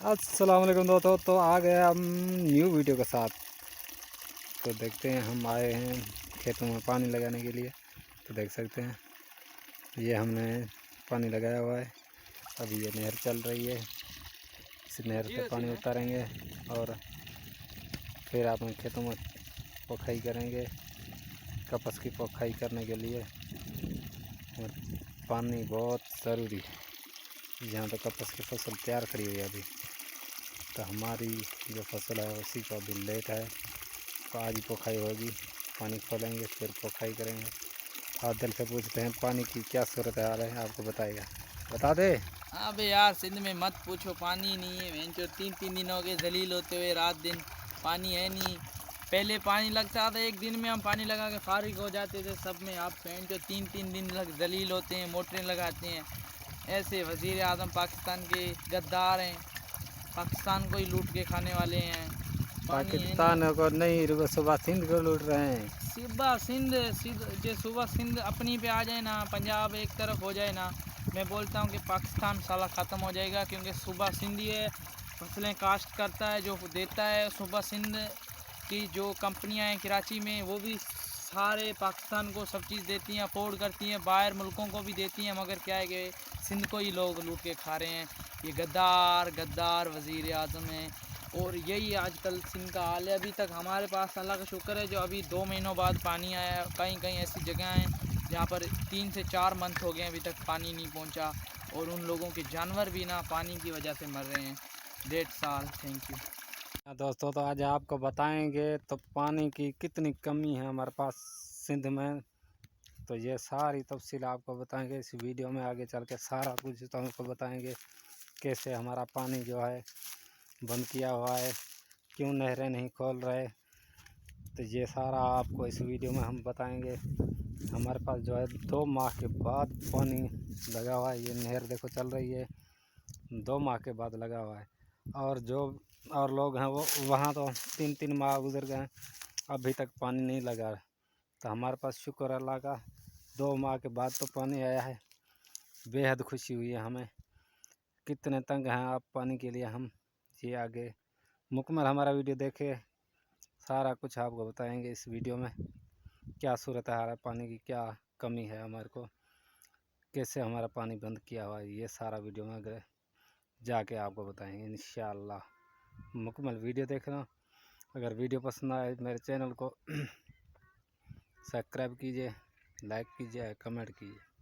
अस्सलाम वालेकुम दोस्तों। तो आ गए हम न्यू वीडियो के साथ। तो देखते हैं, हम आए हैं खेतों में पानी लगाने के लिए। तो देख सकते हैं ये हमने पानी लगाया हुआ है। अभी ये नहर चल रही है, इस नहर से पानी उतारेंगे और फिर अपने खेतों में पोखाई करेंगे। कपास की पोखाई करने के लिए पानी बहुत ज़रूरी है। यहाँ तो कपास की फसल तैयार खड़ी हुई है अभी। तो हमारी जो फसल है उसी का अभी लेट है। तो आज ही पोखाई होगी, पानी खोलेंगे फिर पोखाई करेंगे। आदिल से पूछते हैं पानी की क्या सूरत हाल है, आपको बताएगा। बता दे। हाँ बे यार, सिंध में मत पूछो, पानी नहीं है। मैं जो 3-3 दिन हो गए जलील होते हुए, रात दिन पानी है नहीं। पहले पानी लगता था, एक दिन में हम पानी लगा के फारिग हो जाते थे सब में। आप फैन जो 3-3 दिन लग जलील होते हैं, मोटरें लगाते हैं। ऐसे वज़ीर आज़म पाकिस्तान के गद्दार हैं, पाकिस्तान को ही लूट के खाने वाले हैं। पानी है नहीं। पाकिस्तान को नहीं, रुको, सुबह सिंध को लूट रहे हैं। सुबह सिंध जो सुबह सिंध अपनी पे आ जाए ना, पंजाब एक तरफ हो जाए ना, मैं बोलता हूँ कि पाकिस्तान साला ख़त्म हो जाएगा। क्योंकि सुबह सिंध ये फसलें काश्त करता है, जो देता है। सुबह सिंध की जो कंपनियां हैं कराची में, वो भी सारे पाकिस्तान को सब चीज़ देती हैं, अफोर्ड करती हैं, बाहर मुल्कों को भी देती हैं। मगर क्या है कि सिंध को ही लोग लूट के खा रहे हैं। ये गद्दार गद्दार वज़ीर आज़म हैं और यही आजकल सिंध का हाल है। अभी तक हमारे पास अल्लाह का शुक्र है जो अभी 2 महीनों बाद पानी आया। कहीं कहीं ऐसी जगह हैं जहाँ पर 3 से 4 मंथ हो गए अभी तक पानी नहीं पहुँचा, और उन लोगों के जानवर भी ना पानी की वजह से मर रहे हैं। 1.5 साल। Thank you. दोस्तों, तो आज आपको बताएंगे तो पानी की कितनी कमी है हमारे पास सिंध में। तो ये सारी तफसील आपको बताएंगे इस वीडियो में। आगे चल के सारा कुछ तो हमको बताएंगे, कैसे हमारा पानी जो है बंद किया हुआ है, क्यों नहरें नहीं खोल रहे। तो ये सारा आपको इस वीडियो में हम बताएंगे। हमारे पास जो है 2 माह के बाद पानी लगा हुआ है। ये नहर देखो चल रही है, 2 माह के बाद लगा हुआ है। और जो और लोग हैं वो वहाँ तो 3-3 माह गुजर गए हैं, अभी तक पानी नहीं लगा। तो हमारे पास शुक्र अल्लाह का 2 माह के बाद तो पानी आया है। बेहद खुशी हुई है हमें। कितने तंग हैं आप पानी के लिए हम, ये आगे मुकम्मल हमारा वीडियो देखे, सारा कुछ आपको बताएंगे इस वीडियो में। क्या सूरत हाल है पानी की, क्या कमी है हमारे को, कैसे हमारा पानी बंद किया हुआ है, ये सारा वीडियो में अगर जाके आपको बताएंगे इंशाअल्लाह। मुकम्मल वीडियो देखना। अगर वीडियो पसंद आए मेरे चैनल को सब्सक्राइब कीजिए, लाइक कीजिए, कमेंट कीजिए।